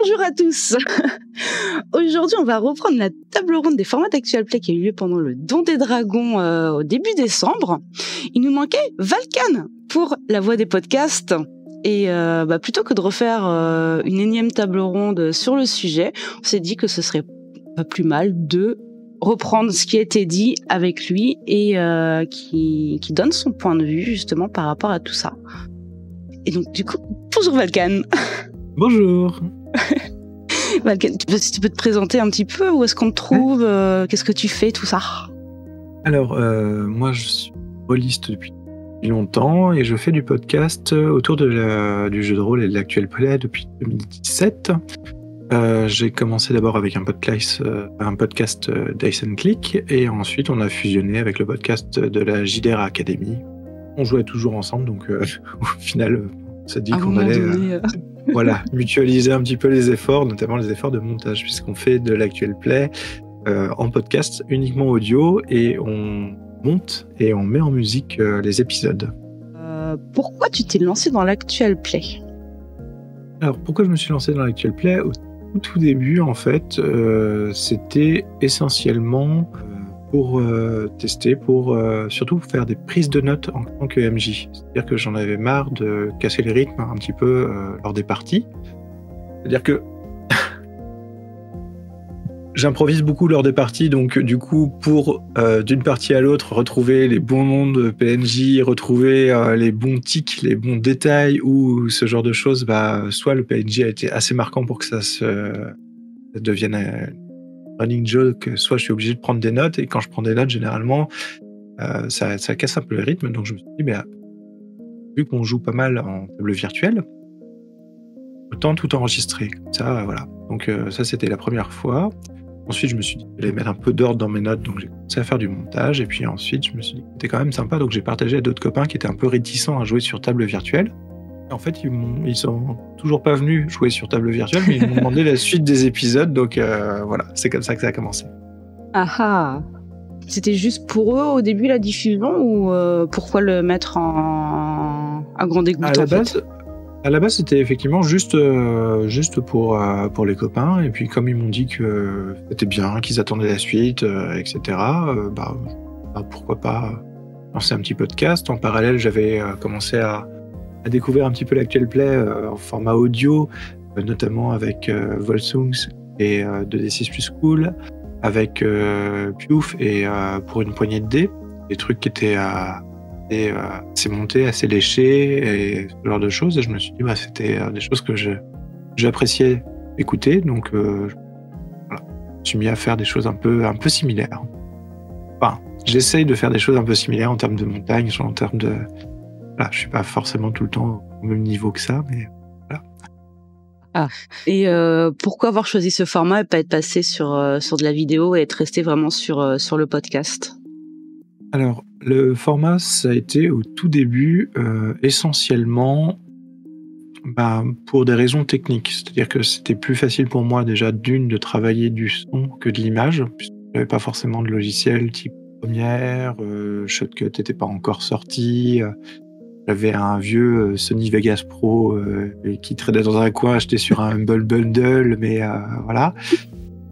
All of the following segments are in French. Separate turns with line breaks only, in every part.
Bonjour à tous. Aujourd'hui, on va reprendre la table ronde des formats d'Actual Play qui a eu lieu pendant le Don des Dragons au début décembre. Il nous manquait Valkan pour la voix des podcasts. Et plutôt que de refaire une énième table ronde sur le sujet, on s'est dit que ce serait pas plus mal de reprendre ce qui a été dit avec lui et qui donne son point de vue justement par rapport à tout ça. Et donc du coup, bonjour Valkan.
Bonjour.
Valkan, tu peux te présenter un petit peu, où est-ce qu'on te trouve, qu'est-ce que tu fais, tout ça?
Alors, moi je suis rôliste depuis longtemps et je fais du podcast autour du jeu de rôle et de l'Actual Play depuis 2017. J'ai commencé d'abord avec un podcast Dice & Click et ensuite on a fusionné avec le podcast de la JDR Academy. On jouait toujours ensemble, donc au final, on s'est dit qu'on allait mutualiser un petit peu les efforts, notamment les efforts de montage, puisqu'on fait de l'Actual Play en podcast uniquement audio et on monte et on met en musique les épisodes.
Pourquoi tu t'es lancé dans l'Actual Play ?
Alors, pourquoi je me suis lancé dans l'Actual Play ? Au tout début, en fait, c'était essentiellement pour tester, pour surtout faire des prises de notes en tant que MJ. C'est-à-dire que j'en avais marre de casser les rythmes un petit peu lors des parties. C'est-à-dire que j'improvise beaucoup lors des parties, donc du coup, pour d'une partie à l'autre, retrouver les bons noms de PNJ, retrouver les bons tics, les bons détails ou ce genre de choses, soit le PNJ a été assez marquant pour que ça devienne running joke, soit je suis obligé de prendre des notes, et quand je prends des notes, généralement, ça casse un peu le rythme, donc je me suis dit, vu qu'on joue pas mal en table virtuelle, autant tout enregistrer, comme ça, voilà. Donc ça, c'était la première fois. Ensuite, je me suis dit que j'allais mettre un peu d'ordre dans mes notes, donc j'ai commencé à faire du montage, et puis ensuite, je me suis dit que c'était quand même sympa, donc j'ai partagé à d'autres copains qui étaient un peu réticents à jouer sur table virtuelle. En fait, ils sont toujours pas venus jouer sur table virtuelle, mais ils m'ont demandé la suite des épisodes, donc voilà, c'est comme ça que ça a commencé.
Ah. C'était juste pour eux au début la diffusion, ou pourquoi le mettre à grande écoute
À la base, c'était effectivement juste pour les copains, et puis comme ils m'ont dit que c'était bien, qu'ils attendaient la suite, etc., pourquoi pas lancer un petit podcast. En parallèle, j'avais commencé à découvrir un petit peu l'Actual Play en format audio, notamment avec Volsungs et 2D6 Plus Cool, avec Piouf et pour une poignée de dés, des trucs qui étaient assez montés, assez léchés et ce genre de choses. Et je me suis dit, c'était des choses que j'appréciais écouter, donc je me suis mis à faire des choses un peu similaires. Enfin, j'essaye de faire des choses un peu similaires en termes de montagne, en termes de... Voilà, je suis pas forcément tout le temps au même niveau que ça, mais voilà.
Ah. Et pourquoi avoir choisi ce format et pas être passé sur de la vidéo et être resté vraiment sur le podcast ?
Alors, le format, ça a été au tout début essentiellement pour des raisons techniques. C'est-à-dire que c'était plus facile pour moi déjà de travailler du son que de l'image, puisque j'avais pas forcément de logiciel type Premiere, Shotcut n'était pas encore sorti. J'avais un vieux Sony Vegas Pro qui traînait dans un coin acheté sur un Humble Bundle, mais voilà.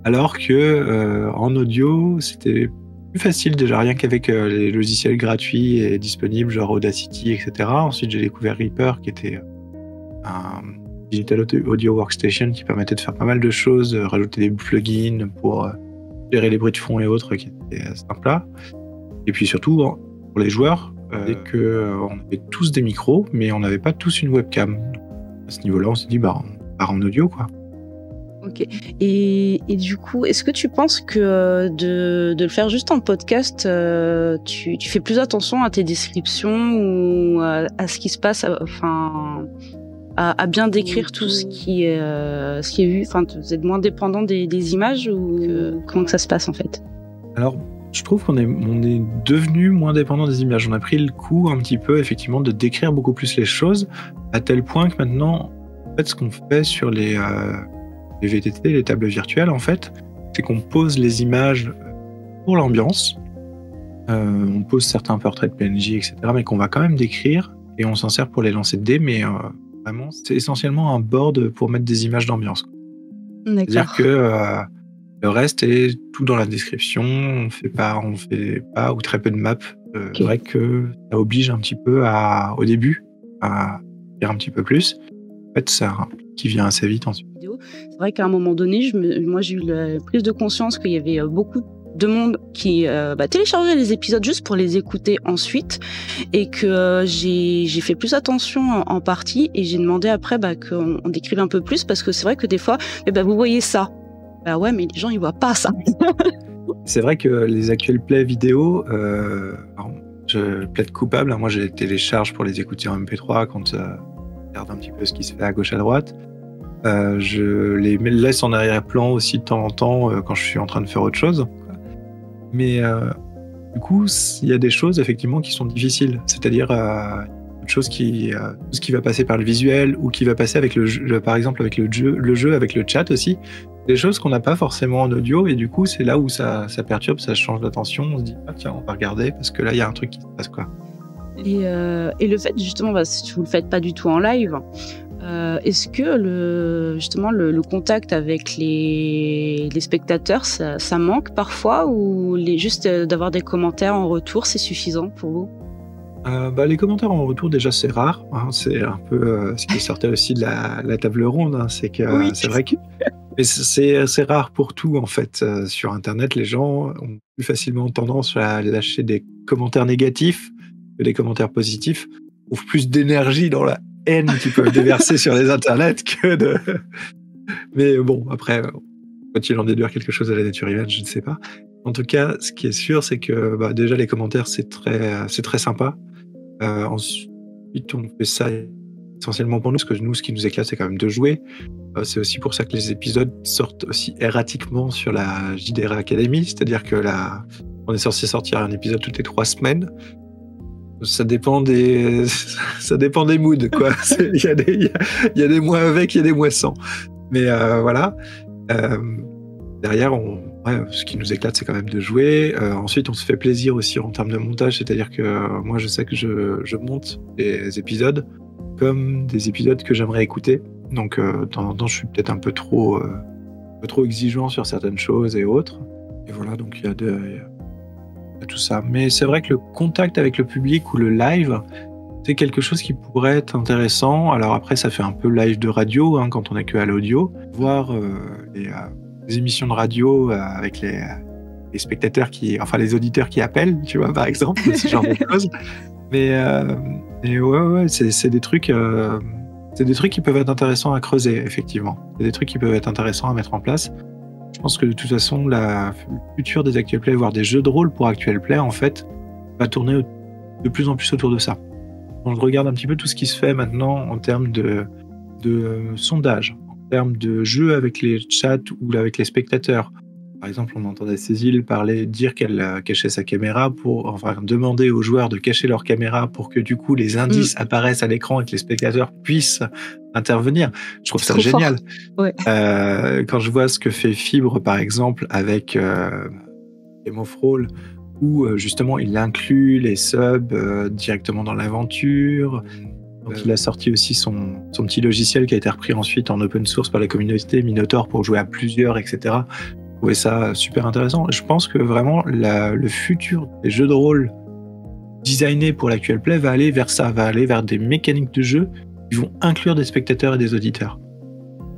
Alors que en audio, c'était plus facile déjà, rien qu'avec les logiciels gratuits et disponibles, genre Audacity, etc. Ensuite, j'ai découvert Reaper, qui était un digital audio workstation qui permettait de faire pas mal de choses, rajouter des plugins pour gérer les bruits de fond et autres, qui étaient sympas. Et puis surtout, pour les joueurs, dès qu'on avait tous des micros, mais on n'avait pas tous une webcam. Donc, à ce niveau-là, on s'est dit, on part en audio, quoi.
Ok. Et du coup, est-ce que tu penses que de le faire juste en podcast, tu fais plus attention à tes descriptions ou à ce qui se passe, à bien décrire tout ce qui est vu, vous êtes moins dépendant des images, ou comment que ça se passe en fait ?
Alors, je trouve qu'on est devenu moins dépendant des images. On a pris le coup un petit peu, effectivement, de décrire beaucoup plus les choses, à tel point que maintenant, en fait, ce qu'on fait sur les VTT, les tables virtuelles, en fait, c'est qu'on pose les images pour l'ambiance. On pose certains portraits de PNJ, etc., mais qu'on va quand même décrire, et on s'en sert pour les lancer de dés, mais vraiment, c'est essentiellement un board pour mettre des images d'ambiance. C'est-à-dire
D'accord.
que le reste est tout dans la description. On fait pas ou très peu de maps. C'est
OK.
vrai que ça oblige un petit peu au début, à faire un petit peu plus. En fait, c'est un qui vient assez vite ensuite.
Vidéo. C'est vrai qu'à un moment donné, moi, j'ai eu la prise de conscience qu'il y avait beaucoup de monde qui téléchargeait les épisodes juste pour les écouter ensuite et que j'ai fait plus attention en partie et j'ai demandé après qu'on décrive un peu plus parce que c'est vrai que des fois, vous voyez ça. Bah ouais, mais les gens, ils voient pas ça.
C'est vrai que les actuels plays vidéo, alors, je plaide coupable, hein, moi je les télécharge pour les écouter en MP3 quand je regarde un petit peu ce qui se fait à gauche à droite. Je les laisse en arrière-plan aussi de temps en temps quand je suis en train de faire autre chose. Mais du coup, il y a des choses effectivement qui sont difficiles. C'est-à-dire autre chose tout ce qui va passer par le visuel ou qui va passer avec le jeu, par exemple avec le jeu avec le chat aussi. Des choses qu'on n'a pas forcément en audio et du coup c'est là où ça perturbe, ça change d'attention. On se dit ah tiens on va regarder parce que là il y a un truc qui se passe quoi.
Et le fait justement, si vous le faites pas du tout en live, est-ce que le contact avec les spectateurs, ça manque parfois ou juste d'avoir des commentaires en retour, c'est suffisant pour vous?
Les commentaires en retour déjà c'est rare, hein, c'est un peu ce qui sortait aussi de la table ronde, hein, c'est que
Oui.
c'est vrai que mais c'est rare pour tout en fait. Sur internet, les gens ont plus facilement tendance à lâcher des commentaires négatifs que des commentaires positifs. On trouve plus d'énergie dans la haine qu'ils peuvent déverser sur les internets que de mais bon, après, faut-il en déduire quelque chose à la nature humaine? Je ne sais pas. En tout cas, ce qui est sûr, c'est que, déjà les commentaires, c'est très sympa. Ensuite, on fait ça essentiellement pour nous, parce que nous, ce qui nous éclate, c'est quand même de jouer. C'est aussi pour ça que les épisodes sortent aussi erratiquement sur la JDR Academy, c'est-à-dire que on est censé sortir un épisode toutes les 3 semaines. Ça dépend des ça dépend des moods, quoi. Il y a des mois avec, il y a des mois sans. Mais voilà. Derrière, ce qui nous éclate, c'est quand même de jouer. Ensuite, on se fait plaisir aussi en termes de montage, c'est-à-dire que moi, je sais que je monte des épisodes comme des épisodes que j'aimerais écouter. Donc, de temps en temps, je suis peut-être un peu trop exigeant sur certaines choses et autres. Et voilà, donc il y a tout ça. Mais c'est vrai que le contact avec le public ou le live, c'est quelque chose qui pourrait être intéressant. Alors après, ça fait un peu live de radio, hein, quand on n'est que à l'audio. Voir les émissions de radio avec les spectateurs enfin les auditeurs qui appellent, tu vois, par exemple, ce genre de choses. Mais ouais, c'est des trucs qui peuvent être intéressants à creuser, effectivement. C'est des trucs qui peuvent être intéressants à mettre en place. Je pense que de toute façon, le futur des Actual Play, voire des jeux de rôle pour Actual Play, en fait, va tourner de plus en plus autour de ça. On regarde un petit peu tout ce qui se fait maintenant en termes de sondage, en termes de jeux avec les chats ou avec les spectateurs. Par exemple, on entendait Cécile dire qu'elle cachait sa caméra demander aux joueurs de cacher leur caméra pour que du coup les indices apparaissent à l'écran et que les spectateurs puissent intervenir. Je trouve
C'est
ça
trop
génial.
fort. Ouais.
Quand je vois ce que fait Fibre, par exemple, avec Game of Roll, où justement il inclut les subs directement dans l'aventure. Donc il a sorti aussi son petit logiciel qui a été repris ensuite en open source par la communauté Minotaur pour jouer à plusieurs, etc. Je trouvais ça super intéressant. Je pense que vraiment le futur des jeux de rôle designés pour l'Actual Play va aller vers ça, va aller vers des mécaniques de jeu qui vont inclure des spectateurs et des auditeurs.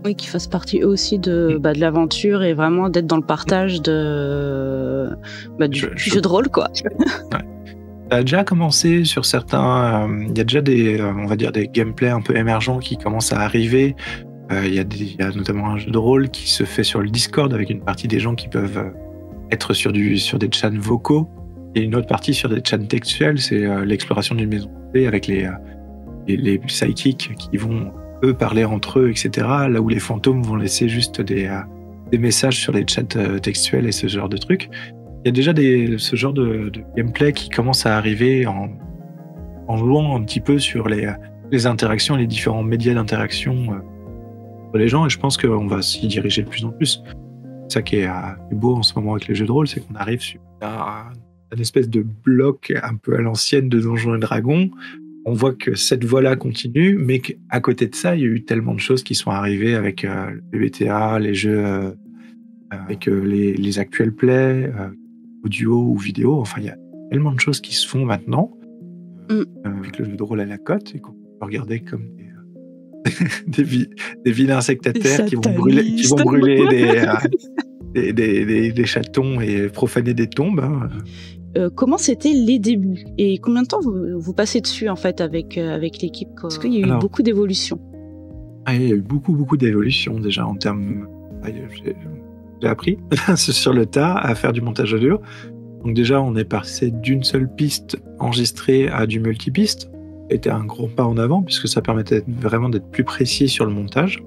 Oui, qui fassent partie eux aussi de l'aventure et vraiment d'être dans le partage du jeu de rôle, quoi.
Ouais. Ça a déjà commencé sur certains. Il y a déjà on va dire des gameplays un peu émergents qui commencent à arriver. Il y a notamment un jeu de rôle qui se fait sur le Discord avec une partie des gens qui peuvent être sur des chats vocaux et une autre partie sur des chats textuels. C'est l'exploration d'une maison avec les psychics qui vont eux parler entre eux, etc. Là où les fantômes vont laisser juste des messages sur les chats textuels et ce genre de trucs. Il y a déjà ce genre de gameplay qui commence à arriver en jouant un petit peu sur les interactions, les différents médias d'interaction entre les gens, et je pense qu'on va s'y diriger de plus en plus. C'est ça qui est beau en ce moment avec les jeux de rôle, c'est qu'on arrive sur une espèce de bloc un peu à l'ancienne de Donjons et Dragons, on voit que cette voie-là continue, mais qu'à côté de ça, il y a eu tellement de choses qui sont arrivées avec le PBTA, les jeux, avec les actual plays, audio ou vidéo. Enfin, il y a tellement de choses qui se font maintenant avec le jeu de rôle à la cote et qu'on peut regarder comme des vilains sectataires qui vont brûler des chatons et profaner des tombes. Hein.
Comment c'était les débuts et combien de temps vous passez dessus en fait avec l'équipe? Parce qu'il y a eu beaucoup d'évolutions.
Il y a eu beaucoup d'évolutions déjà en termes. J'ai appris sur le tas à faire du montage audio. Donc déjà, on est passé d'une seule piste enregistrée à du multipiste. C'était un gros pas en avant puisque ça permettait vraiment d'être plus précis sur le montage.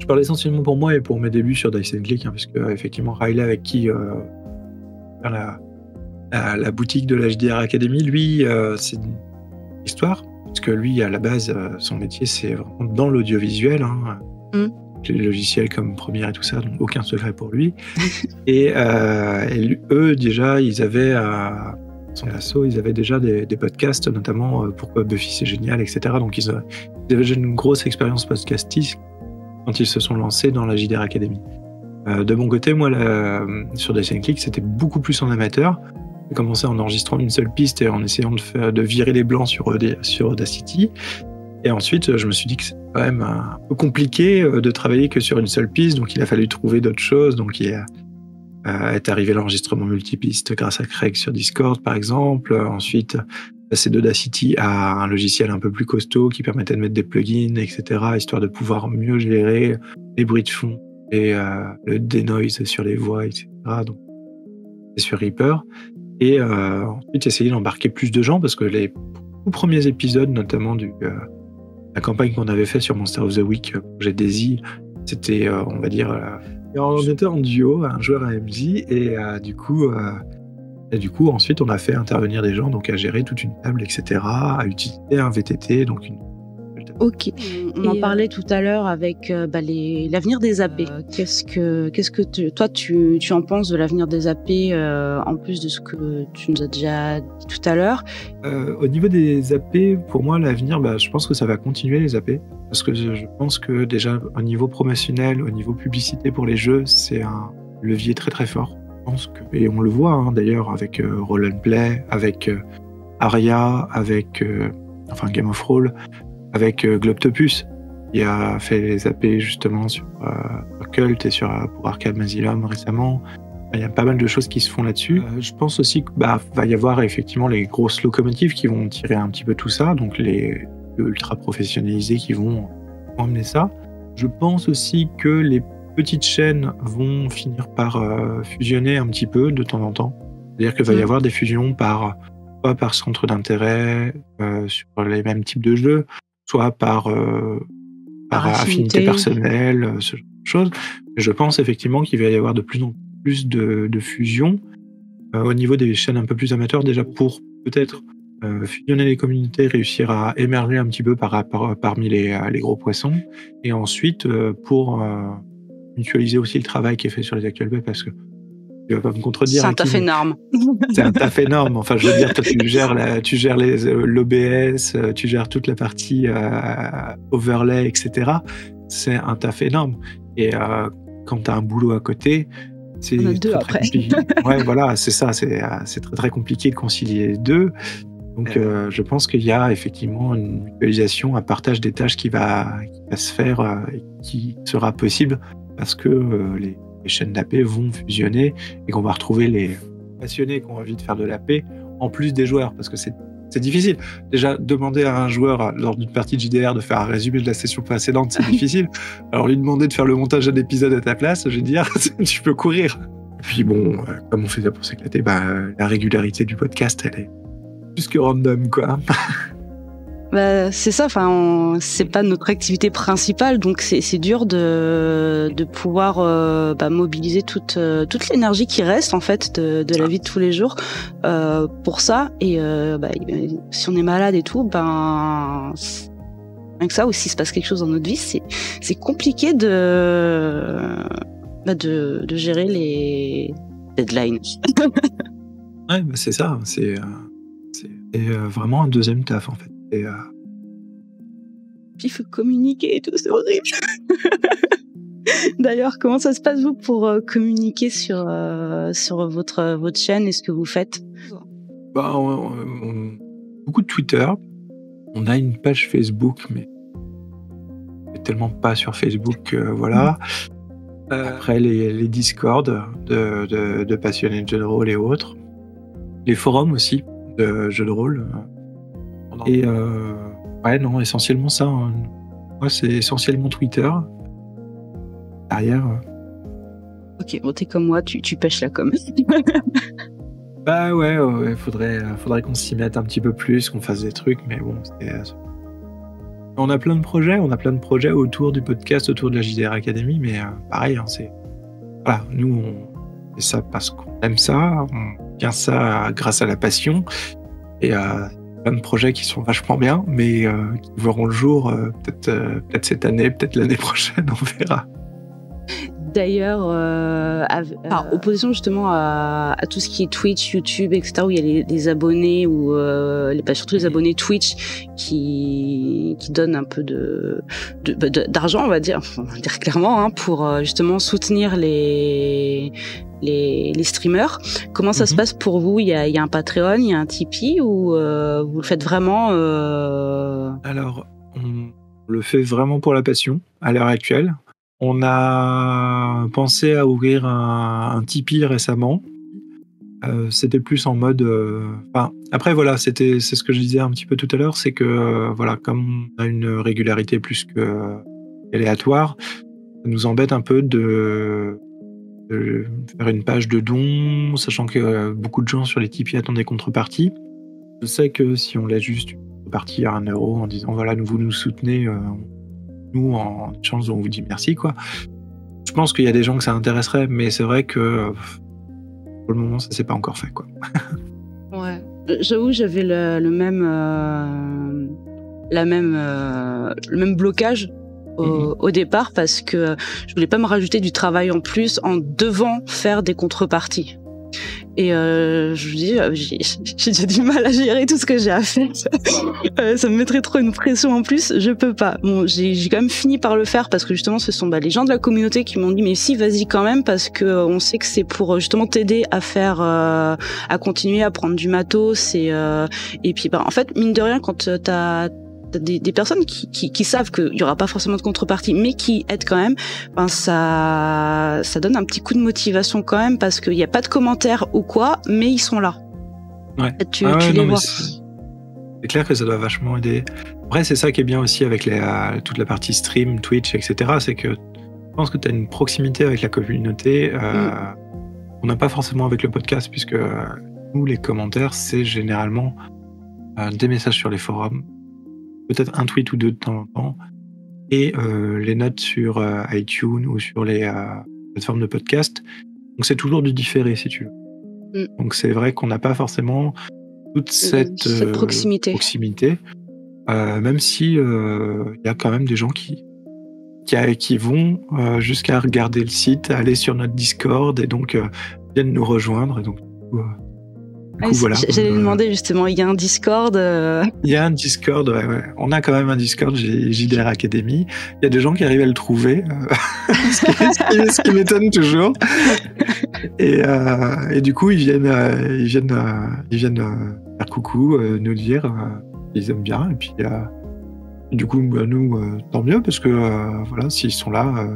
Je parle essentiellement pour moi et pour mes débuts sur Dice & Click, puisque effectivement Riley, avec qui la boutique de la JDR Academy, lui, c'est une histoire, parce que lui, à la base, son métier, c'est vraiment dans l'audiovisuel, les logiciels comme Premiere et tout ça, donc aucun secret pour lui. et eux, déjà, ils avaient, son asso, ils avaient déjà des podcasts, notamment Pourquoi Buffy c'est génial, etc. Donc ils avaient déjà une grosse expérience podcastique quand ils se sont lancés dans la JDR Academy. De mon côté, moi, sur Dice & Click, c'était beaucoup plus en amateur. J'ai commencé en enregistrant une seule piste et en essayant de virer les blancs sur Audacity. Et ensuite, je me suis dit que c'était quand même un peu compliqué de travailler que sur une seule piste, donc il a fallu trouver d'autres choses. Donc il est arrivé l'enregistrement multipiste grâce à Craig sur Discord, par exemple. Ensuite, passer d'Audacity à un logiciel un peu plus costaud qui permettait de mettre des plugins, etc., histoire de pouvoir mieux gérer les bruits de fond et le denoise sur les voix, etc. Donc, c'est sur Reaper. Et ensuite, essayer d'embarquer plus de gens, parce que les tout premiers épisodes, notamment la campagne qu'on avait fait sur Monster of the Week, projet Daisy, c'était, on va dire, on était en duo, un joueur à MJ, et du coup, ensuite, on a fait intervenir des gens, donc à gérer toute une table, etc., à utiliser un VTT, donc une...
Ok, on en parlait tout à l'heure avec l'avenir des AP. Qu'est-ce que toi tu en penses de l'avenir des AP en plus de ce que tu nous as déjà dit tout à l'heure?
Au niveau des AP, pour moi l'avenir, je pense que ça va continuer les AP, parce que je pense que déjà au niveau promotionnel, au niveau publicité pour les jeux, c'est un levier très très fort. Je pense que, et on le voit d'ailleurs avec Roll & Play, avec Aria, avec Game of Roll, avec Globtopus, qui a fait les AP justement sur Cult et pour Arkham Asylum récemment. Il y a pas mal de choses qui se font là-dessus. Je pense aussi qu'il va y avoir effectivement les grosses locomotives qui vont tirer un petit peu tout ça, donc les ultra professionnalisés qui vont emmener ça. Je pense aussi que les petites chaînes vont finir par fusionner un petit peu de temps en temps. C'est-à-dire qu'il va y avoir des fusions soit par centre d'intérêt sur les mêmes types de jeux, soit par affinité personnelle, ce genre de choses. Mais je pense effectivement qu'il va y avoir de plus en plus de fusions au niveau des chaînes un peu plus amateurs, déjà pour peut-être fusionner les communautés, réussir à émerger un petit peu parmi les gros poissons, et ensuite pour mutualiser aussi le travail qui est fait sur les actual plays, parce que tu vas pas me contredire.
C'est un taf énorme.
C'est un taf énorme. Enfin, je veux dire, toi, tu gères l'OBS, tu gères toute la partie overlay, etc. C'est un taf énorme. Et quand tu as un boulot à côté, c'est
très
compliqué. Ouais, voilà, c'est ça. C'est très, très compliqué de concilier les deux. Donc, je pense qu'il y a effectivement une mutualisation, un partage des tâches qui va se faire et qui sera possible parce que les chaînes d'AP vont fusionner et qu'on va retrouver les passionnés qui ont envie de faire de l'AP en plus des joueurs, parce que c'est difficile. Déjà, demander à un joueur lors d'une partie de JDR de faire un résumé de la session précédente, c'est difficile. Alors lui demander de faire le montage d'un épisode à ta place, je veux dire, tu peux courir. Et puis bon, comme on fait ça pour s'éclater, la régularité du podcast, elle est plus que random, quoi.
C'est ça, c'est pas notre activité principale, donc c'est dur de pouvoir mobiliser toute l'énergie qui reste en fait de la vie de tous les jours pour ça. Et si on est malade et tout, rien que ça, ou s'il se passe quelque chose dans notre vie, c'est compliqué de gérer les deadlines.
Ouais, c'est ça, c'est vraiment un deuxième taf en fait. Et,
Puis il faut communiquer et tout, c'est horrible. D'ailleurs, comment ça se passe vous pour communiquer sur votre chaîne et ce que vous faites?
Beaucoup de Twitter. On a une page Facebook, mais tellement pas sur Facebook, voilà. Après les Discord de passionnés de jeux de rôle et autres. Les forums aussi de jeux de rôle. Et ouais, non, essentiellement ça. Hein. Moi, c'est essentiellement Twitter. Derrière.
Ok, bon, t'es comme moi, tu pêches la com.
Bah ouais, faudrait qu'on s'y mette un petit peu plus, qu'on fasse des trucs, mais bon, on a plein de projets autour du podcast, autour de la JDR Academy, mais pareil, hein, voilà, nous on fait ça parce qu'on aime ça, on tient ça grâce à la passion, et plein de projets qui sont vachement bien, mais qui verront le jour peut-être cette année, peut-être l'année prochaine, on verra.
D'ailleurs, opposition justement à tout ce qui est Twitch, YouTube, etc., où il y a les abonnés, ou surtout les abonnés Twitch qui donnent un peu d'argent, on va dire clairement, hein, pour justement soutenir les streamers. Comment ça se passe pour vous? Il y a un Patreon, il y a un Tipeee, ou vous le faites vraiment
Alors, on le fait vraiment pour la passion à l'heure actuelle. On a pensé à ouvrir un Tipeee récemment. C'était plus en mode... après, voilà, c'est ce que je disais un petit peu tout à l'heure, c'est que, voilà, comme on a une régularité plus que aléatoire, ça nous embête un peu de faire une page de dons, sachant que beaucoup de gens sur les Tipeee attendent des contreparties. Je sais que si on laisse juste une contrepartie à 1 euro en disant, voilà, vous nous soutenez... nous, en échange, on vous dit merci, quoi. Je pense qu'il y a des gens que ça intéresserait, mais c'est vrai que pour le moment, ça s'est pas encore fait, quoi.
Ouais. J'avoue, j'avais le même blocage au départ, parce que je voulais pas me rajouter du travail en plus en devant faire des contreparties. Et je vous dis, j'ai déjà du mal à gérer tout ce que j'ai à faire. Ça me mettrait trop une pression en plus, je peux pas. Bon, j'ai quand même fini par le faire, parce que justement ce sont les gens de la communauté qui m'ont dit mais si, vas-y quand même, parce que on sait que c'est pour justement t'aider à faire, à continuer à prendre du matos, et puis en fait, mine de rien, quand t'as des personnes qui savent qu'il y aura pas forcément de contrepartie, mais qui aident quand même, ça donne un petit coup de motivation quand même, parce qu'il n'y a pas de commentaires ou quoi, mais ils sont là.
Ouais.
Tu les vois.
C'est clair que ça doit vachement aider. Après, c'est ça qui est bien aussi avec toute la partie stream, Twitch, etc. C'est que je pense que tu as une proximité avec la communauté on n'a pas forcément avec le podcast, puisque nous, les commentaires, c'est généralement des messages sur les forums, peut-être un tweet ou deux de temps en temps, et les notes sur iTunes ou sur les plateformes de podcast. Donc c'est toujours du différé, si tu veux. Donc c'est vrai qu'on n'a pas forcément toute cette proximité. Même si y a quand même des gens qui vont jusqu'à regarder le site, aller sur notre Discord, et donc viennent nous rejoindre. Et donc, voilà.
J'allais demander justement, il y a un Discord
Il y a un Discord, ouais. On a quand même un Discord, JDR Academy. Il y a des gens qui arrivent à le trouver, ce qui m'étonne toujours. Et du coup, ils viennent faire coucou, nous dire qu'ils aiment bien. Et puis, du coup, nous, tant mieux, parce que voilà, s'ils sont là,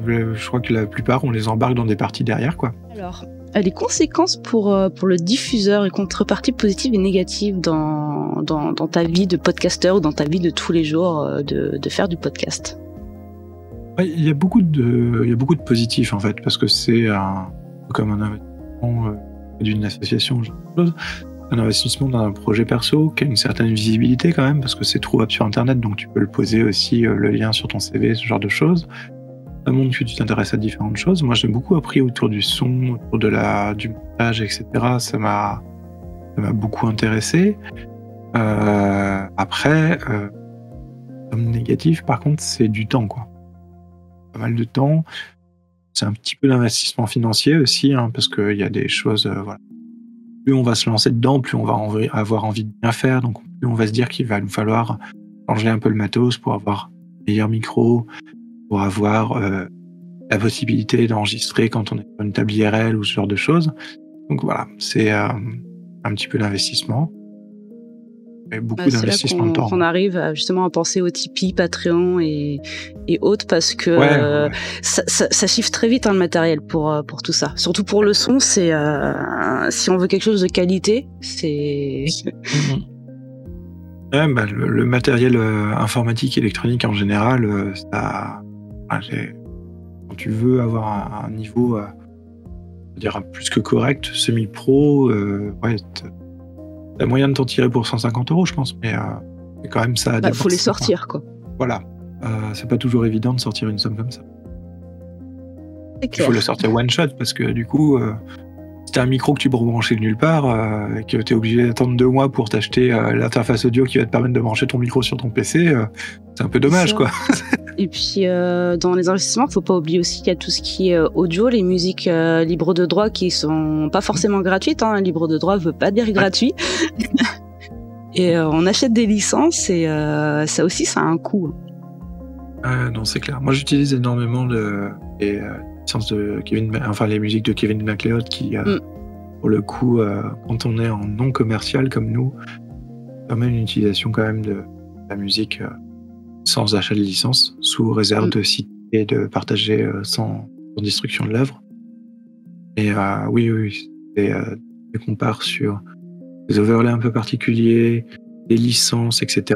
je crois que la plupart, on les embarque dans des parties derrière, quoi.
Alors, les conséquences pour le diffuseur, et contreparties positives et négatives dans ta vie de podcasteur, ou dans ta vie de tous les jours de faire du podcast?
Il y a beaucoup de positifs, en fait, parce que c'est comme un investissement d'une association, un investissement dans un projet perso qui a une certaine visibilité quand même, parce que c'est trouvable sur Internet, donc tu peux le poser aussi, le lien sur ton CV, ce genre de choses. Ça montre que tu t'intéresses à différentes choses. Moi, j'ai beaucoup appris autour du son, autour du montage, etc. Ça m'a beaucoup intéressé. Après, comme négatif, par contre, c'est du temps, quoi. Pas mal de temps. C'est un petit peu d'investissement financier aussi, hein, parce qu'il y a des choses, voilà. plus on va se lancer dedans, plus on va avoir envie de bien faire. Donc, plus on va se dire qu'il va nous falloir changer un peu le matos pour avoir un meilleur micro, pour avoir la possibilité d'enregistrer quand on est sur une table IRL ou ce genre de choses. Donc voilà, c'est un petit peu d'investissement. Et beaucoup d'investissement de temps.
Qu'on arrive justement à penser au Tipeee, Patreon et autres, parce que
Ouais.
ça chiffre très vite le matériel pour tout ça. Surtout pour le son, c'est si on veut quelque chose de qualité, c'est...
Ouais, le matériel informatique, électronique en général, quand tu veux avoir un niveau, on va dire plus que correct, semi-pro, ouais, t'as moyen de t'en tirer pour 150 €, je pense, mais quand même ça.
Faut les sortir, quoi.
Voilà, c'est pas toujours évident de sortir une somme comme ça. Il faut le sortir one shot parce que du coup, si t'as un micro que tu peux brancher de nulle part, et que t'es obligé d'attendre 2 mois pour t'acheter l'interface audio qui va te permettre de brancher ton micro sur ton PC, c'est un peu dommage, quoi.
Et puis dans les investissements, faut pas oublier aussi qu'il y a tout ce qui est audio, les musiques libres de droit qui sont pas forcément gratuites. Libre de droit veut pas dire gratuit. Et on achète des licences et ça aussi, ça a un coût.
Non, c'est clair. Moi, j'utilise énormément les licences de les musiques de Kevin MacLeod qui, pour le coup, quand on est en non commercial comme nous, permet une utilisation quand même de la musique sans achat de licence, sous réserve de citer et de partager sans destruction de l'œuvre. Et oui, dès qu'on part sur des overlays un peu particuliers, des licences, etc.,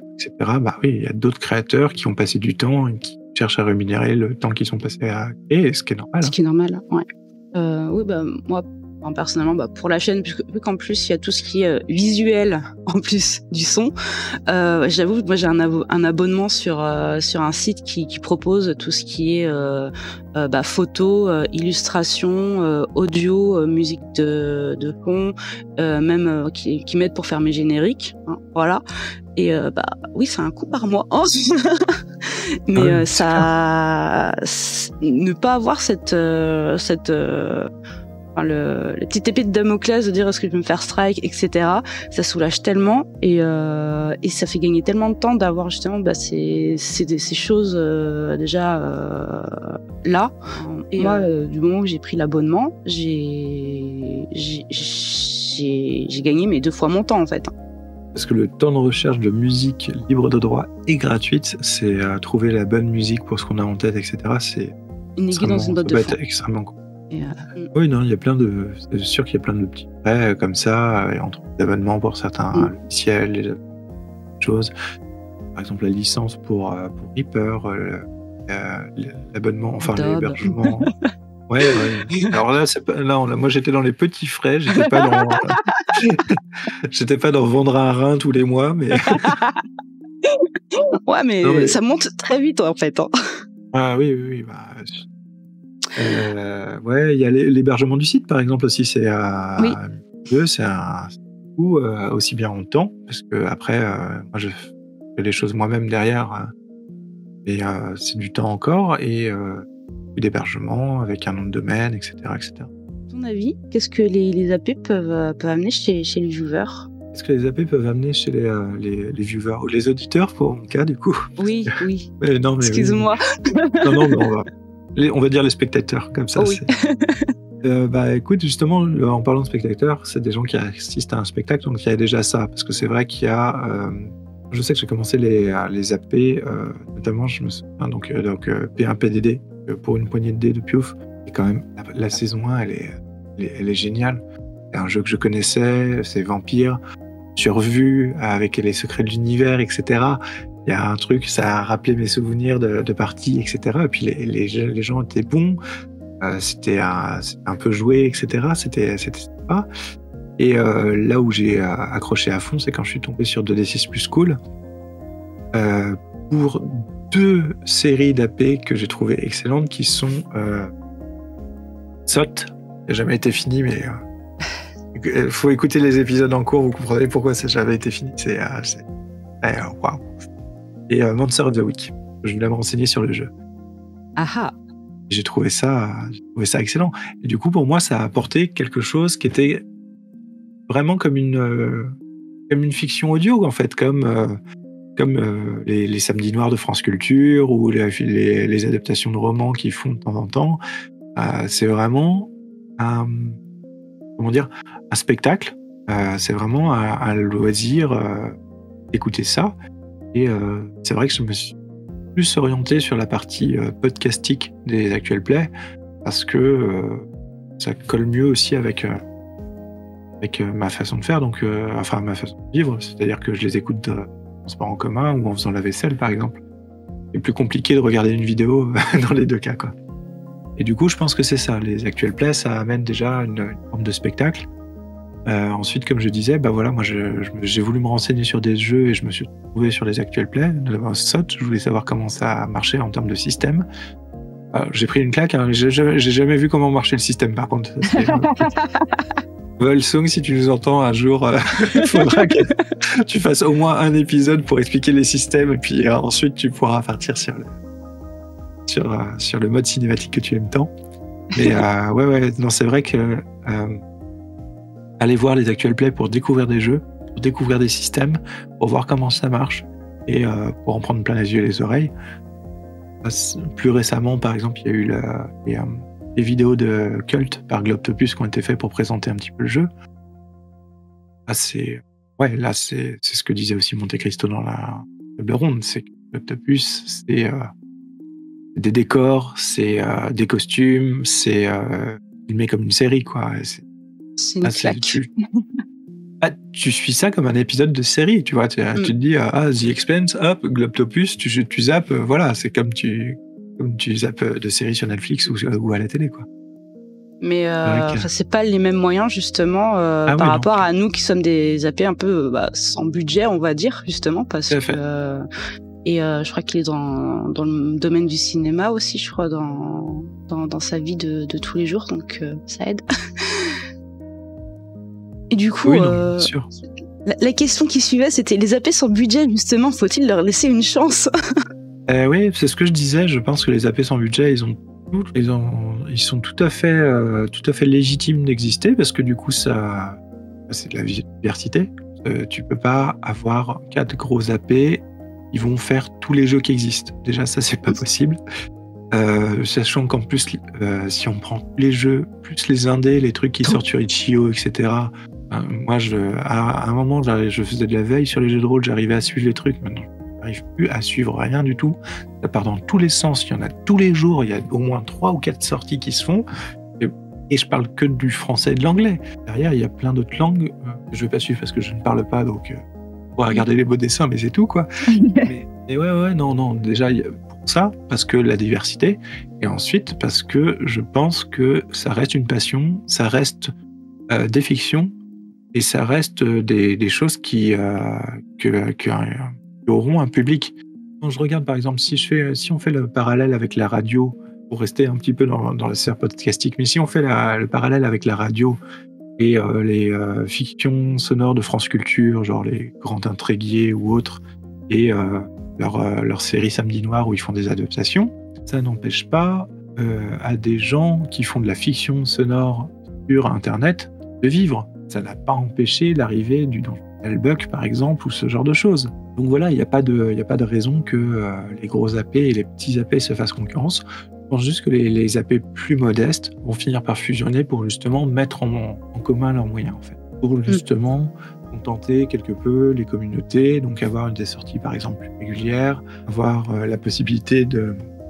bah oui, il y a d'autres créateurs qui ont passé du temps et qui cherchent à rémunérer le temps qu'ils ont passé à créer, ce qui est normal.
Ce qui est normal, ouais. Oui, moi, personnellement, pour la chaîne, vu qu'en plus il y a tout ce qui est visuel en plus du son, j'avoue que moi j'ai un abonnement sur un site qui propose tout ce qui est photo, illustration, audio, musique de fond, même qui m'aide pour faire mes génériques, voilà. Et oui, c'est un coût par mois. Mais ne pas avoir cette la petite épée de Damoclès de dire est-ce que je vais me faire strike, etc. Ça soulage tellement et ça fait gagner tellement de temps d'avoir justement ces choses déjà là. Et moi, du moment où j'ai pris l'abonnement, j'ai gagné mes 2 fois mon temps en fait.
Parce que le temps de recherche de musique libre de droit et gratuite, c'est trouver la bonne musique pour ce qu'on a en tête, etc. C'est
une aiguille dans une botte de foin.
Extrêmement cool. Oui, non, il y a c'est sûr qu'il y a plein de petits frais comme ça, et entre abonnements pour certains logiciels, des choses. Par exemple, la licence pour Reaper, l'abonnement, enfin l'hébergement. Ouais. Alors là, moi j'étais dans les petits frais, j'étais pas dans vendre un rein tous les mois, mais.
Ouais, mais ça monte très vite en fait.
Ah oui. Ouais, il y a l'hébergement du site par exemple aussi, c'est c'est un coût aussi bien en temps, parce que après moi je fais les choses moi-même derrière, et c'est du temps encore, et d'hébergement avec un nom de domaine, etc.
À ton avis, qu'est-ce que les AP peuvent amener chez les viewers?
Qu'est-ce que les AP peuvent amener chez les viewers ou les auditeurs pour mon cas du coup?
Oui.
Mais
excuse-moi.
Non, mais on va dire les spectateurs, comme ça.
Oui.
Écoute, justement, en parlant de spectateurs, c'est des gens qui assistent à un spectacle, donc il y a déjà ça, parce que c'est vrai qu'il y a... je sais que j'ai commencé les AP, notamment, je me souviens, donc P1 PDD, pour une poignée de dés de Piouf, et quand même, la saison 1, elle est géniale. C'est un jeu que je connaissais, c'est Vampire, j'ai revu avec les secrets de l'univers, etc. Il y a un truc, ça a rappelé mes souvenirs de parties, etc. Et puis les gens étaient bons, c'était un peu joué, etc. C'était sympa. Et là où j'ai accroché à fond, c'est quand je suis tombé sur 2D6 plus cool, pour 2 séries d'AP que j'ai trouvées excellentes, qui sont SOT, qui n'a jamais été fini, mais il faut écouter les épisodes en cours, vous comprenez pourquoi ça n'a jamais été fini. C'est waouh. Et Monster of the Week. Je voulais me renseigner sur le jeu.
Aha.
J'ai trouvé ça excellent. Et du coup, pour moi, ça a apporté quelque chose qui était vraiment comme une fiction audio, en fait, comme les samedis noirs de France Culture ou les adaptations de romans qu'ils font de temps en temps. C'est vraiment un spectacle. C'est vraiment un loisir d'écouter ça. Et c'est vrai que je me suis plus orienté sur la partie podcastique des actuels plays parce que ça colle mieux aussi avec ma façon de faire, donc ma façon de vivre, c'est-à-dire que je les écoute en transport en commun ou en faisant la vaisselle, par exemple. C'est plus compliqué de regarder une vidéo dans les deux cas, quoi. Et du coup, je pense que c'est ça, les actuels plays, ça amène déjà une forme de spectacle. Ensuite, comme je disais, moi j'ai voulu me renseigner sur des jeux et je me suis trouvé sur les actuels plays. D'abord, je voulais savoir comment ça marchait en termes de système. J'ai pris une claque, hein. J'ai jamais vu comment marchait le système, par contre. Volsung, si tu nous entends un jour, il faudra que tu fasses au moins un épisode pour expliquer les systèmes et puis ensuite tu pourras partir sur le mode cinématique que tu aimes tant. Mais non, c'est vrai que aller voir les actuels plays pour découvrir des jeux, pour découvrir des systèmes, pour voir comment ça marche et pour en prendre plein les yeux et les oreilles. Plus récemment, par exemple, il y a eu les vidéos de Cult par Globtopus qui ont été faites pour présenter un petit peu le jeu. C'est ce que disait aussi Monte Cristo dans la table ronde, c'est que Globtopus, c'est des décors, c'est des costumes, c'est filmé comme une série, quoi.
C'est une claque.
Tu suis ça comme un épisode de série, tu vois. Tu te dis, The Expanse, hop, Globtopus, tu zappes, voilà, c'est comme tu zappes de séries sur Netflix ou à la télé, quoi.
Mais c'est pas les mêmes moyens, justement, par rapport à nous qui sommes des zappés un peu sans budget, on va dire, justement, parce que... Et je crois qu'il est dans le domaine du cinéma aussi, je crois, dans sa vie de tous les jours, donc ça aide. Et du coup,
bien sûr.
La question qui suivait, c'était les AP sans budget, justement, faut-il leur laisser une chance?
Oui, c'est ce que je disais. Je pense que les AP sans budget, ils sont tout à fait légitimes d'exister parce que du coup, ça, c'est de la diversité. Tu peux pas avoir 4 gros AP. Ils vont faire tous les jeux qui existent. Déjà, ça, c'est pas possible. Sachant qu'en plus, si on prend tous les jeux, plus les indés, les trucs qui sortent sur Itch.io, etc. Moi, à un moment, je faisais de la veille sur les jeux de rôle, j'arrivais à suivre les trucs. Maintenant, je n'arrive plus à suivre rien du tout. Ça part dans tous les sens. Il y en a tous les jours. Il y a au moins 3 ou 4 sorties qui se font. Et je parle que du français et de l'anglais. Derrière, il y a plein d'autres langues que je ne vais pas suivre parce que je ne parle pas, donc... on va regarder les beaux dessins, mais c'est tout, quoi. mais non, déjà, pour ça, parce que la diversité, et ensuite, parce que je pense que ça reste une passion, ça reste des fictions, et ça reste des choses qui auront un public. Quand je regarde, par exemple, si on fait le parallèle avec la radio, pour rester un petit peu dans la sphère podcastique, mais si on fait le parallèle avec la radio, et les fictions sonores de France Culture, genre les Grands Intriguiers ou autres, et leur série Samedi Noir où ils font des adaptations, ça n'empêche pas à des gens qui font de la fiction sonore sur Internet de vivre. Ça n'a pas empêché l'arrivée du Donjons & Buck, par exemple, ou ce genre de choses. Donc voilà, il n'y a pas de raison que les gros AP et les petits AP se fassent concurrence. Je pense juste que les AP plus modestes vont finir par fusionner pour justement mettre en commun leurs moyens, en fait. Pour justement contenter quelque peu les communautés, donc avoir des sorties par exemple plus régulières, avoir la possibilité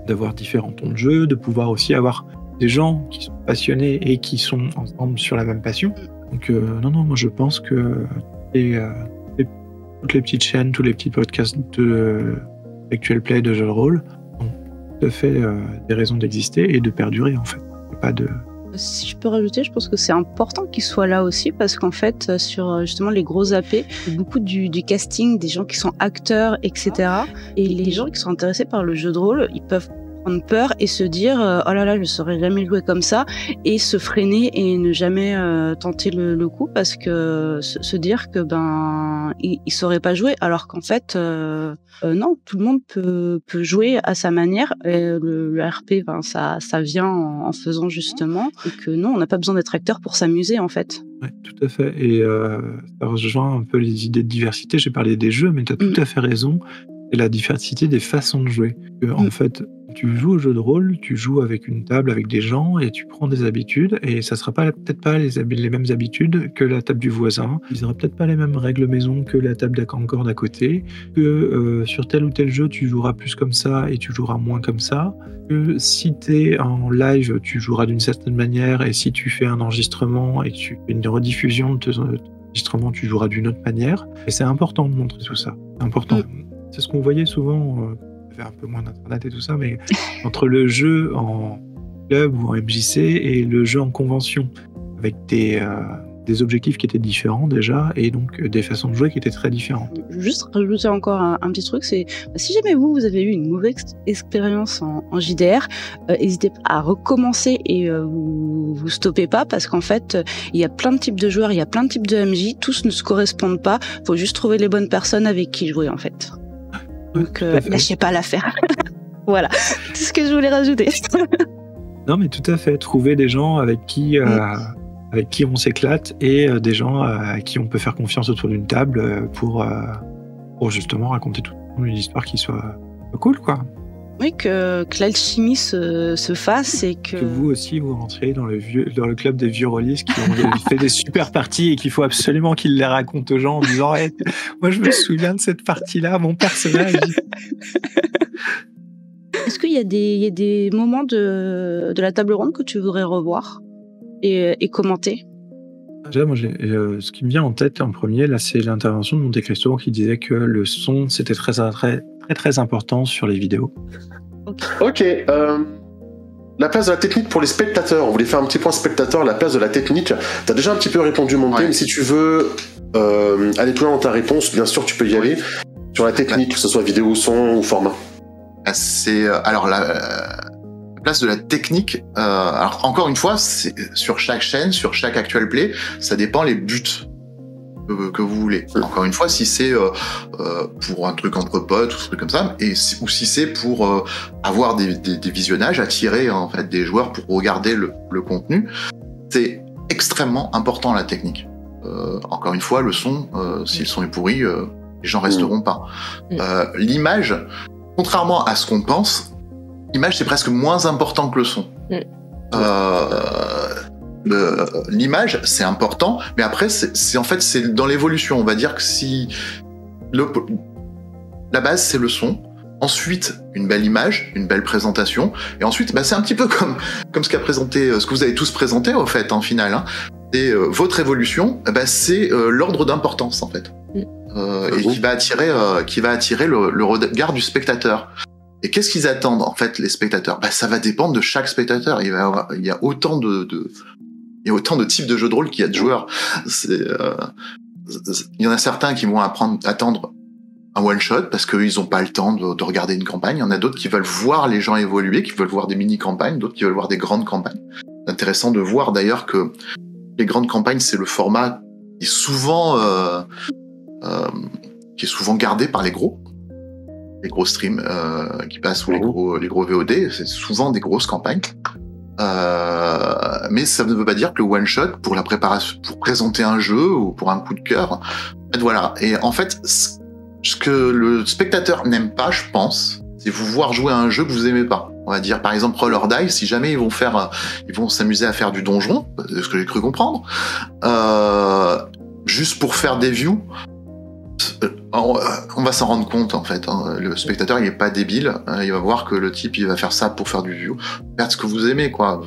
d'avoir différents tons de jeu, de pouvoir aussi avoir des gens qui sont passionnés et qui sont ensemble sur la même passion. Donc non, moi je pense que toutes les petites chaînes, tous les petits podcasts d'actual play de jeux de rôle ont tout à fait des raisons d'exister et de perdurer, en fait. Il n'y a pas de...
Si je peux rajouter, je pense que c'est important qu'ils soient là aussi parce qu'en fait, sur justement les gros AP, il y a beaucoup du casting, des gens qui sont acteurs, etc. Et les gens qui sont intéressés par le jeu de rôle, ils peuvent prendre peur et se dire oh là là, je ne saurais jamais jouer comme ça, et se freiner et ne jamais tenter le coup, parce que se dire que il saurait pas jouer, alors qu'en fait non, tout le monde peut jouer à sa manière, et le RP ça vient en faisant justement, et que non, on n'a pas besoin d'être acteur pour s'amuser en fait.
Ouais, tout à fait, et ça rejoint un peu les idées de diversité. J'ai parlé des jeux, mais tu as tout à fait raison, et la diversité des façons de jouer. En fait, tu joues au jeu de rôle, tu joues avec une table, avec des gens, et tu prends des habitudes, et ça sera peut-être pas les mêmes habitudes que la table du voisin, ils n'auront peut-être pas les mêmes règles maison que la table encore d'à côté, que sur tel ou tel jeu, tu joueras plus comme ça et tu joueras moins comme ça, que si tu es en live, tu joueras d'une certaine manière, et si tu fais un enregistrement et que tu fais une rediffusion de tes enregistrements, tu joueras d'une autre manière, et c'est important de montrer tout ça, c'est important. C'est ce qu'on voyait souvent, il y avait un peu moins d'internet et tout ça, mais entre le jeu en club ou en MJC et le jeu en convention, avec des objectifs qui étaient différents déjà, et donc des façons de jouer qui étaient très différentes.
Juste rajouter encore un petit truc, c'est si jamais vous avez eu une mauvaise expérience en JDR, n'hésitez pas à recommencer, et vous stoppez pas, parce qu'en fait il y a plein de types de joueurs, il y a plein de types de MJ, tous ne se correspondent pas, faut juste trouver les bonnes personnes avec qui jouer en fait. Donc lâchez pas l'affaire. Voilà, c'est ce que je voulais rajouter.
Non mais tout à fait, trouver des gens avec qui on s'éclate, et des gens à qui on peut faire confiance autour d'une table pour justement raconter toute une histoire qui soit cool, quoi.
Oui, que l'alchimie se fasse, et que
vous aussi vous rentriez dans le club des vieux rôlistes qui ont fait des super parties et qu'il faut absolument qu'ils les racontent aux gens en disant hey, moi je me souviens de cette partie-là, mon personnage. Est-ce
qu'il y a des moments de la table ronde que tu voudrais revoir et commenter?
Déjà, moi, ce qui me vient en tête en premier, là, c'est l'intervention de Monte Cristo qui disait que le son, c'était très, très, très, très important sur les vidéos.
Ok. La place de la technique pour les spectateurs. On voulait faire un petit point spectateur, la place de la technique. T'as déjà un petit peu répondu, Monte, mais si tu veux aller plus loin dans ta réponse, bien sûr, tu peux y aller. Sur la technique, que ce soit vidéo, son ou format.
Alors la place de la technique, alors encore une fois, c'est sur chaque chaîne, sur chaque actual play, ça dépend les buts que vous voulez. Encore une fois, si c'est pour un truc entre potes ou un truc comme ça, ou si c'est pour avoir des visionnages, attirer en fait des joueurs pour regarder le contenu, c'est extrêmement important la technique. Encore une fois, le son, si le son est pourri, les gens resteront pas. L'image, contrairement à ce qu'on pense, l'image c'est presque moins important que le son. L'image c'est important, mais après c'est en fait c'est dans l'évolution. On va dire que si la base c'est le son, ensuite une belle image, une belle présentation, et ensuite c'est un petit peu comme ce qu'a présenté, ce que vous avez tous présenté au fait en finale. Hein. Et votre évolution, c'est l'ordre d'importance en fait, et qui va attirer le regard du spectateur. Et qu'est-ce qu'ils attendent en fait les spectateurs ? Ça va dépendre de chaque spectateur. Il y a autant de types de jeux de rôle qu'il y a de joueurs. Il y en a certains qui vont attendre un one shot parce qu'ils n'ont pas le temps de regarder une campagne. Il y en a d'autres qui veulent voir les gens évoluer, qui veulent voir des mini campagnes, d'autres qui veulent voir des grandes campagnes. C'est intéressant de voir d'ailleurs que les grandes campagnes, c'est le format qui est souvent gardé par les gros streams qui passent, ou les gros VOD, c'est souvent des grosses campagnes. Mais ça ne veut pas dire que le one shot pour la préparation, pour présenter un jeu ou pour un coup de cœur, voilà. Et en fait, ce que le spectateur n'aime pas, je pense, c'est vous voir jouer à un jeu que vous aimez pas. On va dire par exemple Roll or Die, si jamais ils vont s'amuser à faire du donjon, ce que j'ai cru comprendre, juste pour faire des views. On va s'en rendre compte en fait. Hein. Le spectateur il est pas débile, il va voir que le type il va faire ça pour faire du view. Faites ce que vous aimez quoi.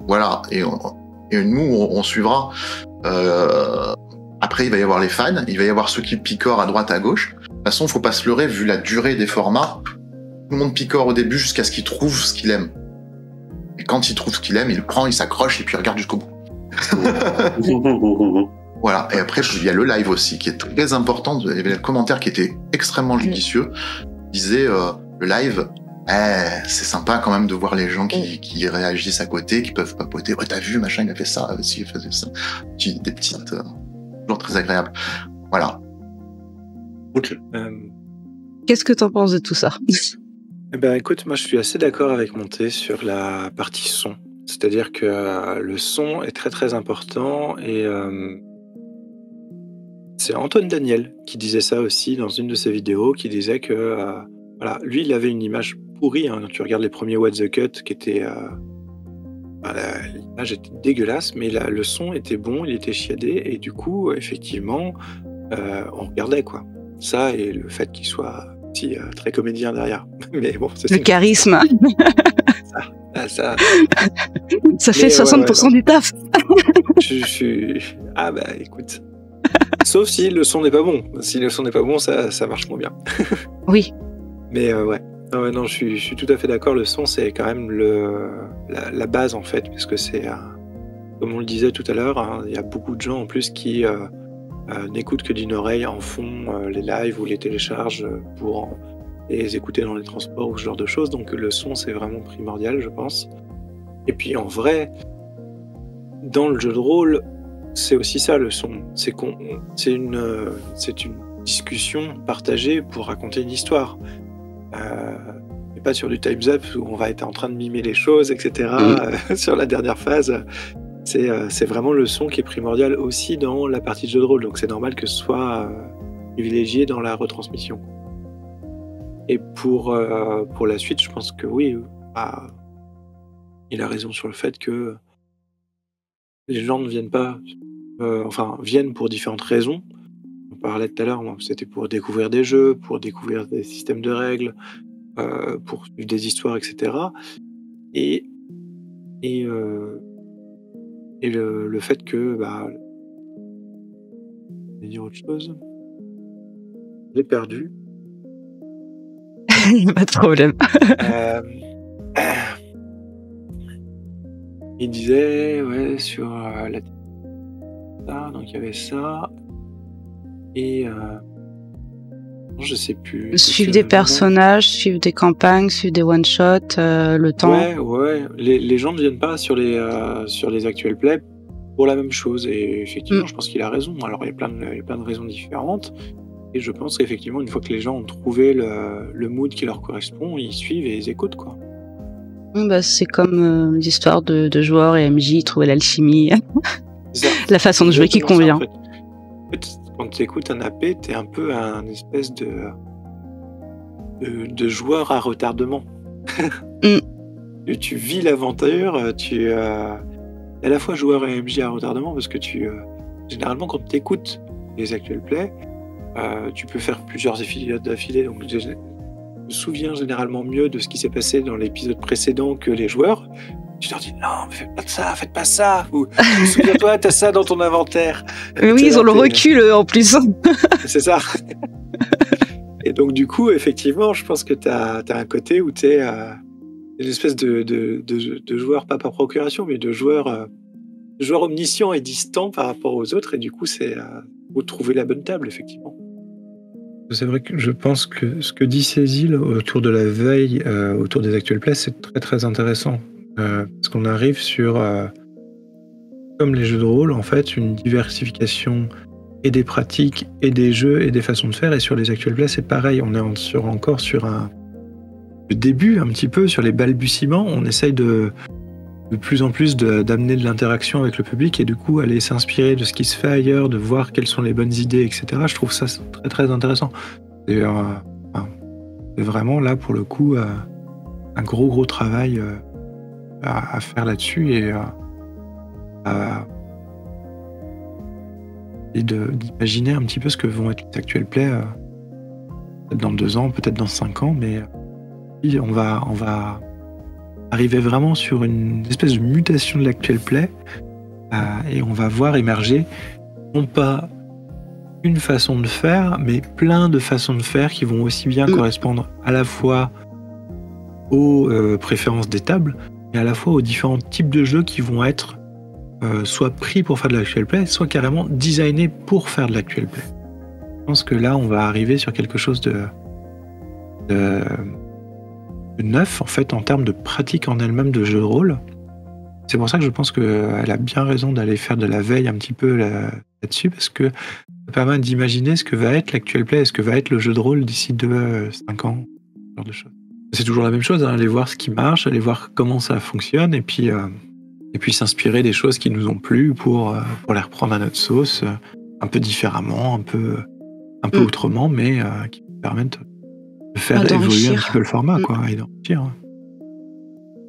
Voilà. Et nous on suivra. Après il va y avoir les fans, il va y avoir ceux qui picorent à droite à gauche. De toute façon faut pas se leurrer vu la durée des formats. Tout le monde picore au début jusqu'à ce qu'il trouve ce qu'il aime. Et quand il trouve ce qu'il aime, il le prend, il s'accroche et puis il regarde jusqu'au bout. Voilà, et après il y a le live aussi qui est très important. Il y avait le commentaire qui était extrêmement judicieux. Il disait le live, c'est sympa quand même de voir les gens qui réagissent à côté, qui peuvent papoter. Ouais, t'as vu, machin, il a fait ça, aussi, il faisait ça. Des petites, toujours très agréables. Voilà.
Ok.
Qu'est-ce que t'en penses de tout ça?
Eh ben, écoute, moi je suis assez d'accord avec Monté sur la partie son. C'est-à-dire que le son est très très important et c'est Antoine Daniel qui disait ça aussi dans une de ses vidéos, qui disait que voilà, lui il avait une image pourrie, hein, quand tu regardes les premiers What the Cut qui étaient l'image était dégueulasse, mais le son était bon, il était chiadé et du coup effectivement on regardait quoi. Ça et le fait qu'il soit aussi très comédien derrière. Mais bon, c'est
Le charisme.
ça
fait 60% du taf.
Ah bah écoute. Sauf si le son n'est pas bon. Si le son n'est pas bon, ça marche moins bien.
Oui.
Mais ouais. Non, je suis tout à fait d'accord. Le son, c'est quand même la base en fait, parce que c'est, comme on le disait tout à l'heure, hein, il y a beaucoup de gens en plus qui n'écoutent que d'une oreille en fond les lives ou les téléchargent pour les écouter dans les transports ou ce genre de choses. Donc le son, c'est vraiment primordial, je pense. Et puis en vrai, dans le jeu de rôle, c'est aussi ça le son. C'est une discussion partagée pour raconter une histoire. Et pas sur du Time's Up où on va être en train de mimer les choses, etc. Sur la dernière phase. C'est vraiment le son qui est primordial aussi dans la partie de jeu de rôle. Donc c'est normal que ce soit privilégié dans la retransmission. Et pour la suite, je pense que oui, il a raison sur le fait que les gens ne viennent pas, viennent pour différentes raisons. On parlait tout à l'heure, c'était pour découvrir des jeux, pour découvrir des systèmes de règles, pour des histoires, etc. Et le fait que, je vais dire autre chose. Je l'ai perdu.
Pas de problème.
Il disait, ouais, sur donc il y avait ça. Et je sais plus.
Suivre des personnages, suivre des campagnes, suivre des one-shots, le temps.
Ouais. Les gens ne viennent pas sur les actuels plays pour la même chose. Et effectivement, je pense qu'il a raison. Alors, il y a plein de raisons différentes. Et je pense qu'effectivement, une fois que les gens ont trouvé le mood qui leur correspond, ils suivent et ils écoutent, quoi.
C'est comme l'histoire de joueurs et MJ, trouver l'alchimie, la façon de jouer qui convient.
En fait, quand tu écoutes un AP, t'es un peu un espèce de joueur à retardement. Tu vis l'aventure, tu es à la fois joueur et MJ à retardement parce que généralement quand tu écoutes les actuels plays, tu peux faire plusieurs épisodes d'affilée. Donc je me souviens généralement mieux de ce qui s'est passé dans l'épisode précédent que les joueurs. Tu leur dis non, mais faites pas ça. Ou souviens-toi, t'as ça dans ton inventaire.
Oui, ils ont le recul en plus.
C'est ça. Et donc du coup, effectivement, je pense que t'as un côté où t'es une espèce de joueur, pas par procuration, mais de joueur omniscient et distant par rapport aux autres. Et du coup, c'est vous trouver la bonne table, effectivement. C'est vrai que je pense que ce que dit Cécile autour de la veille, autour des actuels plays, c'est très très intéressant. Parce qu'on arrive sur, comme les jeux de rôle, en fait, une diversification et des pratiques, et des jeux, et des façons de faire. Et sur les actuels plays, c'est pareil. On est encore sur le début, un petit peu, sur les balbutiements. On essaye de plus en plus d'amener de l'interaction avec le public et du coup aller s'inspirer de ce qui se fait ailleurs, de voir quelles sont les bonnes idées, etc. Je trouve ça très très intéressant. C'est vraiment là pour le coup un gros travail à faire là-dessus et d'imaginer un petit peu ce que vont être les actuels plays peut-être dans 2 ans, peut-être dans 5 ans, mais on va arriver vraiment sur une espèce de mutation de l'actuel play et on va voir émerger non pas une façon de faire, mais plein de façons de faire qui vont aussi bien correspondre à la fois aux préférences des tables et à la fois aux différents types de jeux qui vont être soit pris pour faire de l'actuel play, soit carrément designés pour faire de l'actuel play. Je pense que là, on va arriver sur quelque chose neuf en fait en termes de pratique en elle-même de jeu de rôle. C'est pour ça que je pense qu'elle a bien raison d'aller faire de la veille un petit peu là-dessus, parce que ça permet d'imaginer ce que va être l'actuel play, ce que va être le jeu de rôle d'ici 2-5 ans, ce genre de choses. C'est toujours la même chose, hein, aller voir ce qui marche, aller voir comment ça fonctionne, et puis s'inspirer des choses qui nous ont plu pour les reprendre à notre sauce, un peu différemment, un peu autrement, mais qui permettent de faire évoluer un petit peu le format, quoi, et d'enrichir. Hein.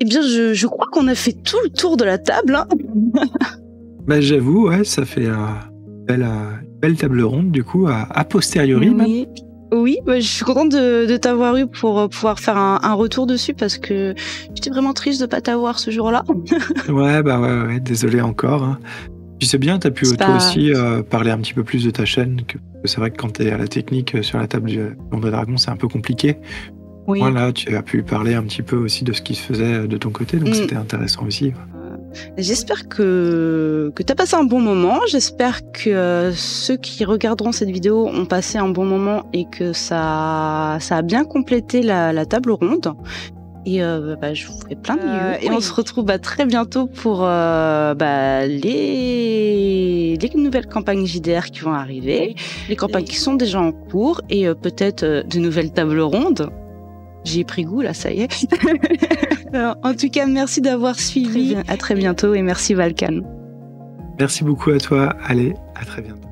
Eh bien, je crois qu'on a fait tout le tour de la table. Hein.
Bah, j'avoue, ouais, ça fait une belle table ronde, du coup, a posteriori même.
Oui, bah, je suis contente de t'avoir eu pour pouvoir faire un retour dessus, parce que j'étais vraiment triste de pas t'avoir ce jour-là.
Ouais, désolé encore. Hein. Puis c'est bien, t'as pu toi aussi parler un petit peu plus de ta chaîne, que c'est vrai que quand t'es à la technique sur la table du Donjons & Dragons, c'est un peu compliqué. Oui. Voilà, tu as pu parler un petit peu aussi de ce qui se faisait de ton côté, donc c'était intéressant aussi.
J'espère que tu as passé un bon moment. J'espère que ceux qui regarderont cette vidéo ont passé un bon moment et que ça a bien complété la table ronde. Et je vous fais plein de bisous. Et on se retrouve très bientôt pour les nouvelles campagnes JDR qui vont arriver, les campagnes qui sont déjà en cours, et peut-être de nouvelles tables rondes. J'y ai pris goût, là, ça y est. Alors, en tout cas, merci d'avoir suivi. À très bientôt, et merci Valkan.
Merci beaucoup à toi. Allez, à très bientôt.